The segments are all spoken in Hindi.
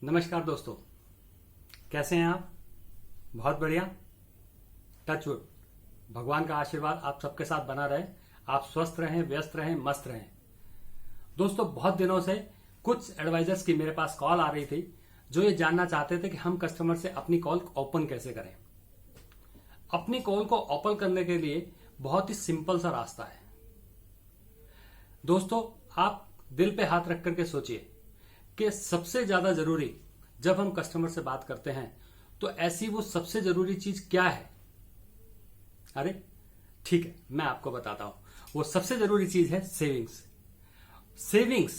नमस्कार दोस्तों, कैसे हैं आप? बहुत बढ़िया। टच वुड, भगवान का आशीर्वाद आप सबके साथ बना रहे। आप स्वस्थ रहें, व्यस्त रहें, मस्त रहें। दोस्तों, बहुत दिनों से कुछ एडवाइजर्स की मेरे पास कॉल आ रही थी जो ये जानना चाहते थे कि हम कस्टमर से अपनी कॉल ओपन कैसे करें। अपनी कॉल को ओपन करने के लिए बहुत ही सिंपल सा रास्ता है। दोस्तों, आप दिल पे हाथ रख करके सोचिए कि सबसे ज्यादा जरूरी जब हम कस्टमर से बात करते हैं तो ऐसी वो सबसे जरूरी चीज क्या है? अरे ठीक है, मैं आपको बताता हूं। वो सबसे जरूरी चीज है सेविंग्स। सेविंग्स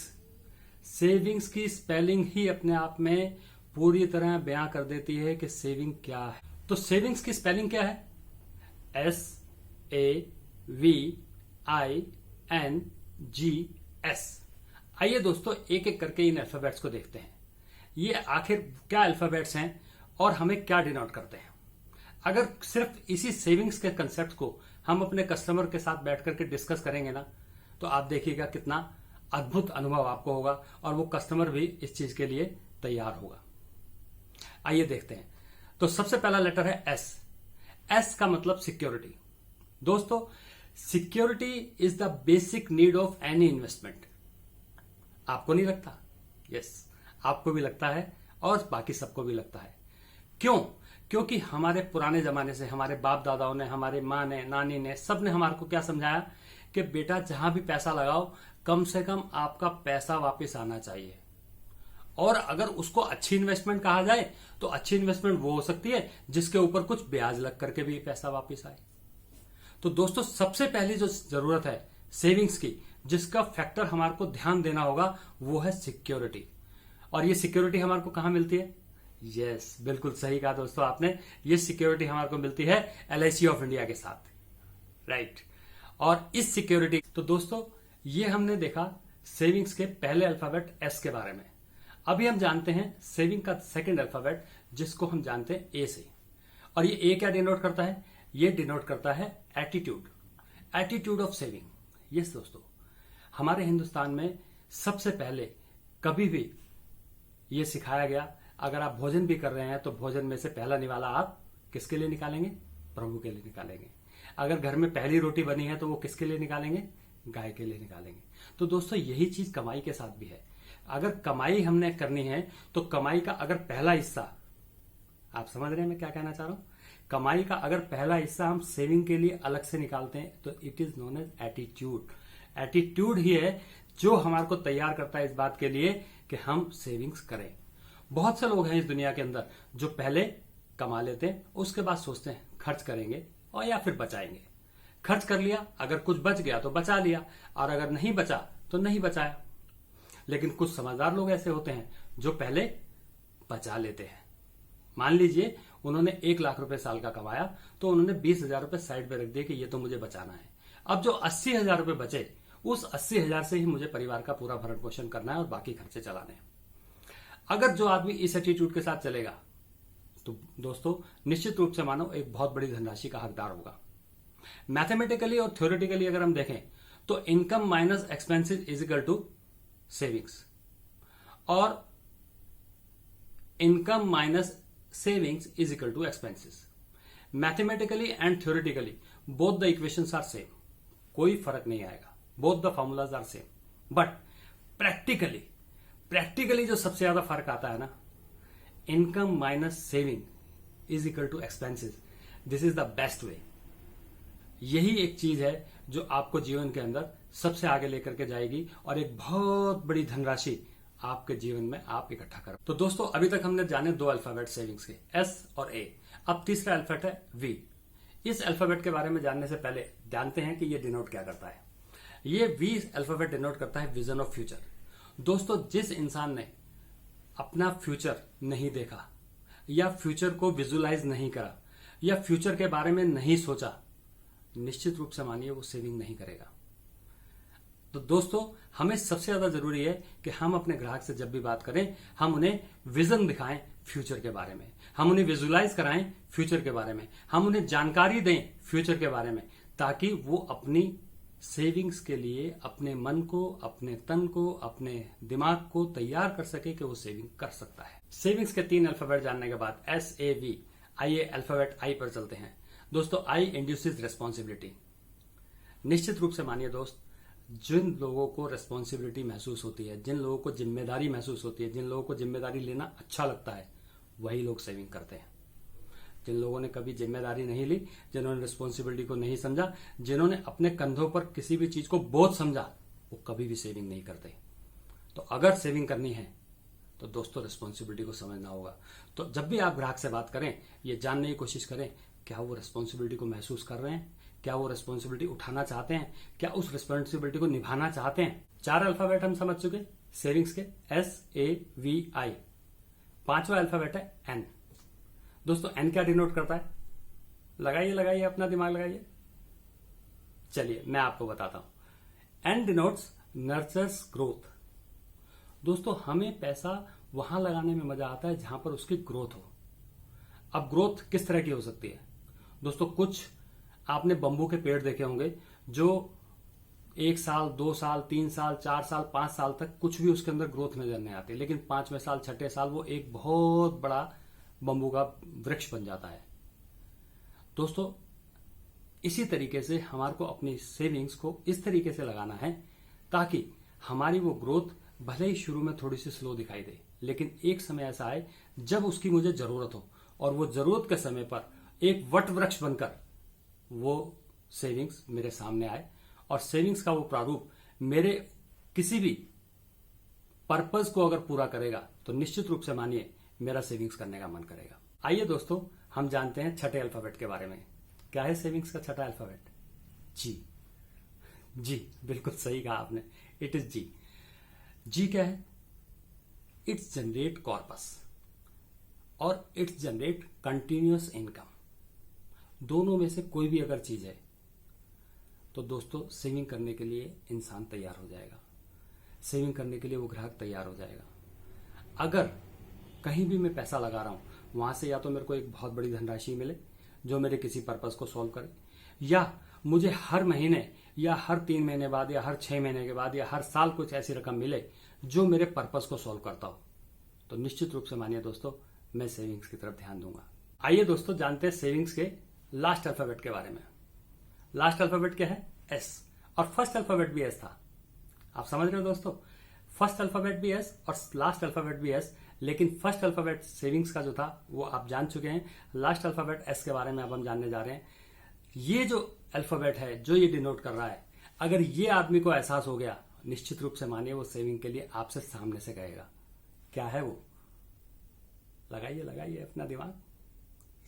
सेविंग्स की स्पेलिंग ही अपने आप में पूरी तरह बयां कर देती है कि सेविंग क्या है। तो सेविंग्स की स्पेलिंग क्या है? SAVINGS। आइए दोस्तों, एक एक करके इन अल्फाबेट्स को देखते हैं। ये आखिर क्या अल्फाबेट्स हैं और हमें क्या डिनोट करते हैं। अगर सिर्फ इसी सेविंग्स के कंसेप्ट को हम अपने कस्टमर के साथ बैठ करके डिस्कस करेंगे ना, तो आप देखिएगा कितना अद्भुत अनुभव आपको होगा और वो कस्टमर भी इस चीज के लिए तैयार होगा। आइए देखते हैं। तो सबसे पहला लेटर है एस। एस का मतलब सिक्योरिटी। दोस्तों, security is the basic need of any investment. आपको नहीं लगता? यस, आपको भी लगता है और बाकी सबको भी लगता है। क्यों? क्योंकि हमारे पुराने जमाने से हमारे बाप दादाओं ने, हमारे माँ ने, नानी ने, सब ने हमारे को क्या समझाया कि बेटा जहां भी पैसा लगाओ कम से कम आपका पैसा वापस आना चाहिए। और अगर उसको अच्छी इन्वेस्टमेंट कहा जाए तो अच्छी इन्वेस्टमेंट वो हो सकती है जिसके ऊपर कुछ ब्याज लग करके भी पैसा वापस आए। तो दोस्तों, सबसे पहली जो जरूरत है सेविंग्स की, जिसका फैक्टर हमारे को ध्यान देना होगा, वो है सिक्योरिटी। और ये सिक्योरिटी हमारे को कहां मिलती है? यस, बिल्कुल सही कहा दोस्तों आपने। ये सिक्योरिटी हमारे को मिलती है LIC ऑफ इंडिया के साथ, राइट। और इस सिक्योरिटी, तो दोस्तों ये हमने देखा सेविंग्स के पहले अल्फाबेट एस के बारे में। अभी हम जानते हैं सेविंग का सेकंड अल्फाबेट, जिसको हम जानते हैं ए से। और ये ए क्या डिनोट करता है? ये डिनोट करता है attitude, attitude of saving. Yes दोस्तों, हमारे हिंदुस्तान में सबसे पहले कभी भी ये सिखाया गया, अगर आप भोजन भी कर रहे हैं तो भोजन में से पहला निवाला आप किसके लिए निकालेंगे? प्रभु के लिए निकालेंगे। अगर घर में पहली रोटी बनी है तो वो किसके लिए निकालेंगे? गाय के लिए निकालेंगे। तो दोस्तों, यही चीज कमाई के साथ भी है। अगर कमाई हमने करनी है तो कमाई का अगर पहला हिस्सा, आप समझ रहे हैं मैं क्या कहना चाह रहा हूं? कमाई का अगर पहला हिस्सा हम सेविंग के लिए अलग से निकालते हैं तो it is known as attitude. Attitude ही है जो हमारे को तैयार करता है इस बात के लिए कि हम सेविंग्स करें। बहुत से लोग हैं इस दुनिया के अंदर जो पहले कमा लेते हैं, उसके बाद सोचते हैं खर्च करेंगे और या फिर बचाएंगे। खर्च कर लिया, अगर कुछ बच गया तो बचा लिया, और अगर नहीं बचा तो नहीं बचाया। लेकिन कुछ समझदार लोग ऐसे होते हैं जो पहले बचा लेते हैं। मान लीजिए उन्होंने 1 लाख रुपए साल का कमाया तो उन्होंने 20,000 रुपए साइड पे रख दिए कि ये तो मुझे बचाना है। अब जो 80,000 रुपए बचे, उस 80,000 से ही मुझे परिवार का पूरा भरण पोषण करना है और बाकी खर्चे चलाने हैं। अगर जो आदमी इस एटीट्यूड के साथ चलेगा तो दोस्तों निश्चित रूप से मानो एक बहुत बड़ी धनराशि का हकदार होगा। मैथमेटिकली और थ्योरेटिकली अगर हम देखें तो income minus expenses is equal to savings, और income minus savings is equal to expenses. Mathematically and theoretically both the equations are same, कोई फर्क नहीं आएगा, both the formulas are same. But practically जो सबसे ज्यादा फर्क आता है ना, income minus saving is equal to expenses. This is the best way. यही एक चीज है जो आपको जीवन के अंदर सबसे आगे लेकर के जाएगी और एक बहुत बड़ी धनराशि आपके जीवन में आप इकट्ठा करो। तो दोस्तों, अभी तक हमने जाने 2 अल्फाबेट सेविंग्स के, एस और ए। अब तीसरा अल्फाबेट है वी। इस अल्फाबेट के बारे में जानने से पहले जानते हैं कि ये डिनोट क्या करता है। ये वी अल्फाबेट डिनोट करता है विजन ऑफ फ्यूचर। दोस्तों, जिस इंसान ने अपना फ्यूचर नहीं देखा, या फ्यूचर को विजुलाइज नहीं करा, या फ्यूचर के बारे में नहीं सोचा, निश्चित रूप से मानिए वो सेविंग नहीं करेगा। तो दोस्तों, हमें सबसे ज्यादा जरूरी है कि हम अपने ग्राहक से जब भी बात करें, हम उन्हें विजन दिखाएं फ्यूचर के बारे में, हम उन्हें विजुलाइज कराएं फ्यूचर के बारे में, हम उन्हें जानकारी दें फ्यूचर के बारे में, ताकि वो अपनी सेविंग्स के लिए अपने मन को, अपने तन को, अपने दिमाग को तैयार कर सके कि वो सेविंग कर सकता है। सेविंग्स के 3 अल्फाबेट जानने के बाद SAV, आइए अल्फाबेट आई पर चलते हैं। दोस्तों, आई इंड्यूसेस रिस्पॉन्सिबिलिटी। निश्चित रूप से मानिए दोस्त, जिन लोगों को रिस्पॉन्सिबिलिटी महसूस होती है, जिन लोगों को जिम्मेदारी महसूस होती है, जिन लोगों को जिम्मेदारी लेना अच्छा लगता है, वही लोग सेविंग करते हैं। जिन लोगों ने कभी जिम्मेदारी नहीं ली, जिन्होंने रिस्पॉन्सिबिलिटी को नहीं समझा, जिन्होंने अपने कंधों पर किसी भी चीज को बोझ समझा, वो कभी भी सेविंग नहीं करते। तो अगर सेविंग करनी है तो दोस्तों रिस्पॉन्सिबिलिटी को समझना होगा। तो जब भी आप ग्राहक से बात करें, ये जानने की कोशिश करें क्या वो रिस्पॉन्सिबिलिटी को महसूस कर रहे हैं, क्या वो रिस्पॉन्सिबिलिटी उठाना चाहते हैं, क्या उस रिस्पॉन्सिबिलिटी को निभाना चाहते हैं। 4 अल्फाबेट हम समझ चुके सेविंग्स के, SAVI। 5वां अल्फाबेट है N। दोस्तों, N क्या डिनोट करता है? लगाइए अपना दिमाग लगाइए। चलिए मैं आपको बताता हूं। N denotes nurtures growth. दोस्तों, हमें पैसा वहां लगाने में मजा आता है जहां पर उसकी ग्रोथ हो। अब ग्रोथ किस तरह की हो सकती है? दोस्तों, कुछ आपने बंबू के पेड़ देखे होंगे जो 1 साल, 2 साल, 3 साल, 4 साल, 5 साल तक कुछ भी उसके अंदर ग्रोथ नजर नहीं आती, लेकिन 5वें साल, 6ठे साल वो एक बहुत बड़ा बंबू का वृक्ष बन जाता है। दोस्तों, इसी तरीके से हमारे को अपनी सेविंग्स को इस तरीके से लगाना है ताकि हमारी वो ग्रोथ भले ही शुरू में थोड़ी सी स्लो दिखाई दे, लेकिन एक समय ऐसा आए जब उसकी मुझे जरूरत हो और वो जरूरत के समय पर एक वट वृक्ष बनकर वो सेविंग्स मेरे सामने आए और सेविंग्स का वो प्रारूप मेरे किसी भी पर्पज को अगर पूरा करेगा तो निश्चित रूप से मानिए मेरा सेविंग्स करने का मन करेगा। आइए दोस्तों, हम जानते हैं 6ठे अल्फाबेट के बारे में। क्या है सेविंग्स का 6ठा अल्फाबेट? जी, बिल्कुल सही कहा आपने, इट इज जी। जी क्या है? इट्स जनरेट कॉर्पस और इट्स जनरेट कंटिन्यूअस इनकम। दोनों में से कोई भी अगर चीज है तो दोस्तों सेविंग करने के लिए इंसान तैयार हो जाएगा, सेविंग करने के लिए वो ग्राहक तैयार हो जाएगा। अगर कहीं भी मैं पैसा लगा रहा हूं, वहां से या तो मेरे को एक बहुत बड़ी धनराशि मिले जो मेरे किसी पर्पस को सॉल्व करे, या मुझे हर महीने या हर 3 महीने बाद या हर 6 महीने के बाद या हर साल कुछ ऐसी रकम मिले जो मेरे पर्पस को सॉल्व करता हो, तो निश्चित रूप से मानिए दोस्तों मैं सेविंग्स की तरफ ध्यान दूंगा। आइए दोस्तों जानते हैं सेविंग्स के लास्ट अल्फाबेट के बारे में। लास्ट अल्फाबेट क्या है? एस। और फर्स्ट अल्फाबेट भी एस था। आप समझ रहे हो दोस्तों, फर्स्ट अल्फाबेट भी एस और लास्ट अल्फाबेट भी एस, लेकिन फर्स्ट अल्फाबेट सेविंग्स का जो था वो आप जान चुके हैं। लास्ट अल्फाबेट एस के बारे में अब हम जानने जा रहे हैं। ये जो अल्फाबेट है, जो ये डिनोट कर रहा है, अगर ये आदमी को एहसास हो गया, निश्चित रूप से मानिए वो सेविंग के लिए आपसे सामने से कहेगा। क्या है वो? लगाइए अपना दिमाग,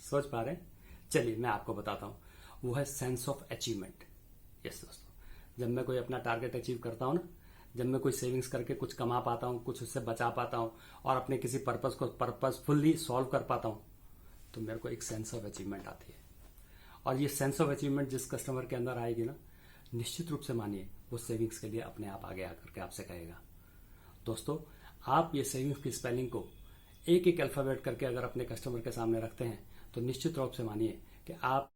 सोच पा रहे हैं? चलिए मैं आपको बताता हूं। वो है सेंस ऑफ अचीवमेंट। यस दोस्तों, जब मैं कोई अपना टारगेट अचीव करता हूं ना, जब मैं कोई सेविंग्स करके कुछ कमा पाता हूं, कुछ उससे बचा पाता हूं और अपने किसी पर्पस को पर्पसफुली सॉल्व कर पाता हूं, तो मेरे को एक सेंस ऑफ अचीवमेंट आती है। और ये सेंस ऑफ अचीवमेंट जिस कस्टमर के अंदर आएगी ना, निश्चित रूप से मानिए वो सेविंग्स के लिए अपने आप आगे आकर के आपसे कहेगा। दोस्तों, आप ये सेविंग्स की स्पेलिंग को एक एक अल्फाबेट करके अगर अपने कस्टमर के सामने रखते हैं तो निश्चित रूप से मानिए कि आप